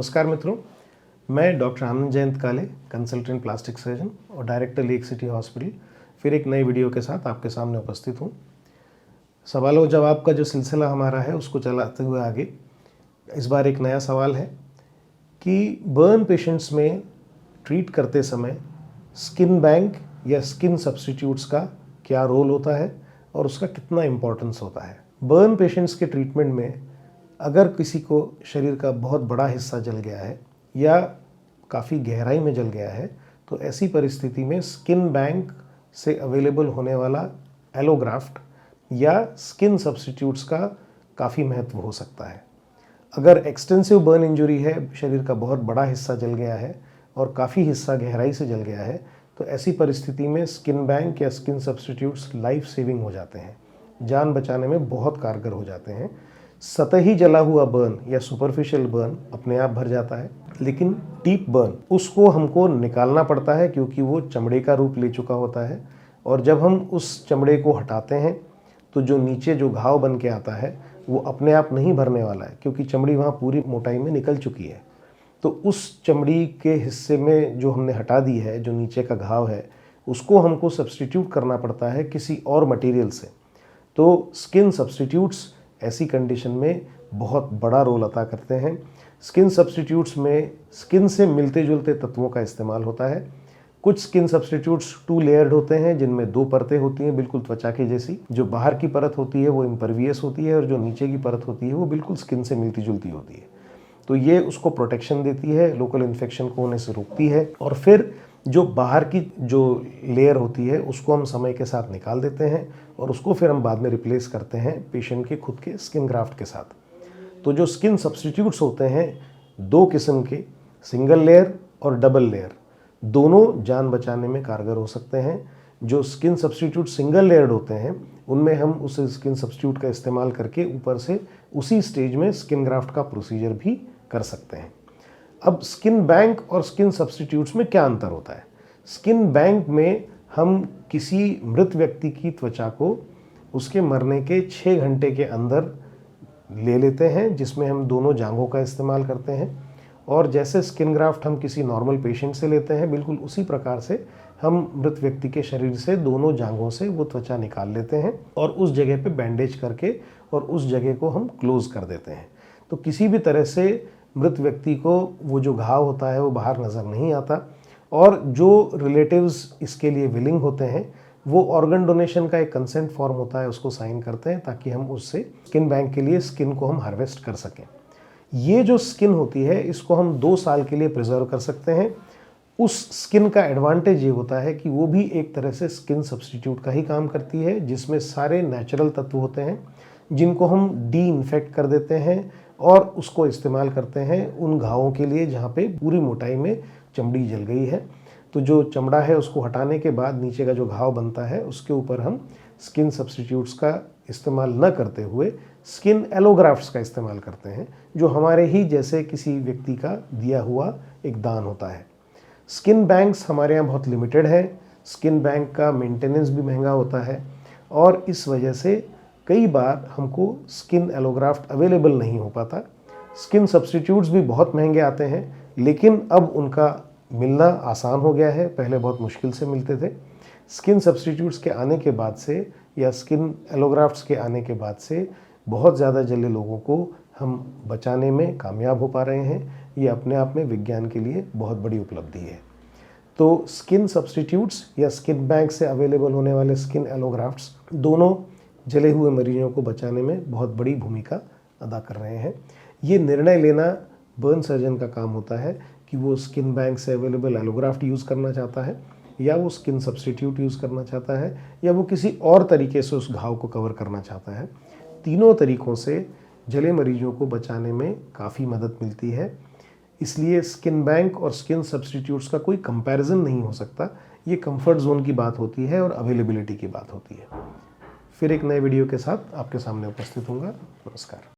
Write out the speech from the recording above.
नमस्कार मित्रों, मैं डॉक्टर आनंद जयंत काले, कंसल्टेंट प्लास्टिक सर्जन और डायरेक्टर लेक सिटी हॉस्पिटल फिर एक नई वीडियो के साथ आपके सामने उपस्थित हूँ। सवाल और जवाब का जो सिलसिला हमारा है उसको चलाते हुए आगे इस बार एक नया सवाल है कि बर्न पेशेंट्स में ट्रीट करते समय स्किन बैंक या स्किन सब्स्टिट्यूट्स का क्या रोल होता है और उसका कितना इम्पोर्टेंस होता है। बर्न पेशेंट्स के ट्रीटमेंट में अगर किसी को शरीर का बहुत बड़ा हिस्सा जल गया है या काफ़ी गहराई में जल गया है तो ऐसी परिस्थिति में स्किन बैंक से अवेलेबल होने वाला एलोग्राफ्ट या स्किन सब्स्टिट्यूट्स का काफ़ी महत्व हो सकता है। अगर एक्सटेंसिव बर्न इंजरी है, शरीर का बहुत बड़ा हिस्सा जल गया है और काफ़ी हिस्सा गहराई से जल गया है तो ऐसी परिस्थिति में स्किन बैंक या स्किन सब्स्टिट्यूट्स लाइफ सेविंग हो जाते हैं, जान बचाने में बहुत कारगर हो जाते हैं। सतही जला हुआ बर्न या सुपरफिशियल बर्न अपने आप भर जाता है, लेकिन डीप बर्न उसको हमको निकालना पड़ता है क्योंकि वो चमड़े का रूप ले चुका होता है और जब हम उस चमड़े को हटाते हैं तो जो नीचे जो घाव बन के आता है वो अपने आप नहीं भरने वाला है क्योंकि चमड़ी वहाँ पूरी मोटाई में निकल चुकी है। तो उस चमड़ी के हिस्से में जो हमने हटा दी है, जो नीचे का घाव है, उसको हमको सब्स्टिट्यूट करना पड़ता है किसी और मटेरियल से। तो स्किन सब्स्टिट्यूट्स ऐसी कंडीशन में बहुत बड़ा रोल अदा करते हैं। स्किन सब्स्टिट्यूट्स में स्किन से मिलते जुलते तत्वों का इस्तेमाल होता है। कुछ स्किन सब्स्टिट्यूट्स 2 लेयर्ड होते हैं जिनमें 2 परतें होती हैं बिल्कुल त्वचा की जैसी। जो बाहर की परत होती है वो इम्परवियस होती है और जो नीचे की परत होती है वो बिल्कुल स्किन से मिलती जुलती होती है। तो ये उसको प्रोटेक्शन देती है, लोकल इन्फेक्शन को होने से रोकती है और फिर जो बाहर की जो लेयर होती है उसको हम समय के साथ निकाल देते हैं और उसको फिर हम बाद में रिप्लेस करते हैं पेशेंट के खुद के स्किन ग्राफ्ट के साथ। तो जो स्किन सब्स्टिट्यूट्स होते हैं 2 किस्म के, सिंगल लेयर और डबल लेयर, दोनों जान बचाने में कारगर हो सकते हैं। जो स्किन सब्स्टिट्यूट सिंगल लेयर्ड होते हैं उनमें हम उस स्किन सब्स्टिट्यूट का इस्तेमाल करके ऊपर से उसी स्टेज में स्किन ग्राफ्ट का प्रोसीजर भी कर सकते हैं। अब स्किन बैंक और स्किन सब्स्टिट्यूट्स में क्या अंतर होता है। स्किन बैंक में हम किसी मृत व्यक्ति की त्वचा को उसके मरने के 6 घंटे के अंदर ले लेते हैं, जिसमें हम दोनों जांघों का इस्तेमाल करते हैं और जैसे स्किन ग्राफ्ट हम किसी नॉर्मल पेशेंट से लेते हैं बिल्कुल उसी प्रकार से हम मृत व्यक्ति के शरीर से दोनों जांघों से वो त्वचा निकाल लेते हैं और उस जगह पे बैंडेज करके और उस जगह को हम क्लोज कर देते हैं। तो किसी भी तरह से मृत व्यक्ति को वो जो घाव होता है वो बाहर नज़र नहीं आता और जो रिलेटिव्स इसके लिए विलिंग होते हैं वो ऑर्गन डोनेशन का एक कंसेंट फॉर्म होता है, उसको साइन करते हैं ताकि हम उससे स्किन बैंक के लिए स्किन को हम हार्वेस्ट कर सकें। ये जो स्किन होती है इसको हम 2 साल के लिए प्रिजर्व कर सकते हैं। उस स्किन का एडवांटेज ये होता है कि वो भी एक तरह से स्किन सब्स्टिट्यूट का ही काम करती है, जिसमें सारे नेचुरल तत्व होते हैं जिनको हम डी इन्फेक्ट कर देते हैं और उसको इस्तेमाल करते हैं उन घावों के लिए जहाँ पे पूरी मोटाई में चमड़ी जल गई है। तो जो चमड़ा है उसको हटाने के बाद नीचे का जो घाव बनता है उसके ऊपर हम स्किन सब्स्टिट्यूट्स का इस्तेमाल न करते हुए स्किन एलोग्राफ्ट्स का इस्तेमाल करते हैं, जो हमारे ही जैसे किसी व्यक्ति का दिया हुआ एक दान होता है। स्किन बैंक्स हमारे यहाँ बहुत लिमिटेड है। स्किन बैंक का मेंटेनेंस भी महंगा होता है और इस वजह से कई बार हमको स्किन एलोग्राफ्ट अवेलेबल नहीं हो पाता। स्किन सब्स्टिट्यूट्स भी बहुत महंगे आते हैं, लेकिन अब उनका मिलना आसान हो गया है, पहले बहुत मुश्किल से मिलते थे। स्किन सब्स्टिट्यूट्स के आने के बाद से या स्किन एलोग्राफ्ट्स के आने के बाद से बहुत ज़्यादा जले लोगों को हम बचाने में कामयाब हो पा रहे हैं। ये अपने आप में विज्ञान के लिए बहुत बड़ी उपलब्धि है। तो स्किन सब्स्टिट्यूट्स या स्किन बैंक से अवेलेबल होने वाले स्किन एलोग्राफ्ट्स दोनों जले हुए मरीजों को बचाने में बहुत बड़ी भूमिका अदा कर रहे हैं। ये निर्णय लेना बर्न सर्जन का काम होता है कि वो स्किन बैंक से अवेलेबल एलोग्राफ्ट यूज़ करना चाहता है या वो स्किन सब्स्टिट्यूट यूज़ करना चाहता है या वो किसी और तरीके से उस घाव को कवर करना चाहता है। तीनों तरीक़ों से जले मरीजों को बचाने में काफ़ी मदद मिलती है। इसलिए स्किन बैंक और स्किन सब्स्टिट्यूट्स का कोई कंपैरिजन नहीं हो सकता। ये कंफर्ट जोन की बात होती है और अवेलेबिलिटी की बात होती है। फिर एक नए वीडियो के साथ आपके सामने उपस्थित होऊंगा। नमस्कार।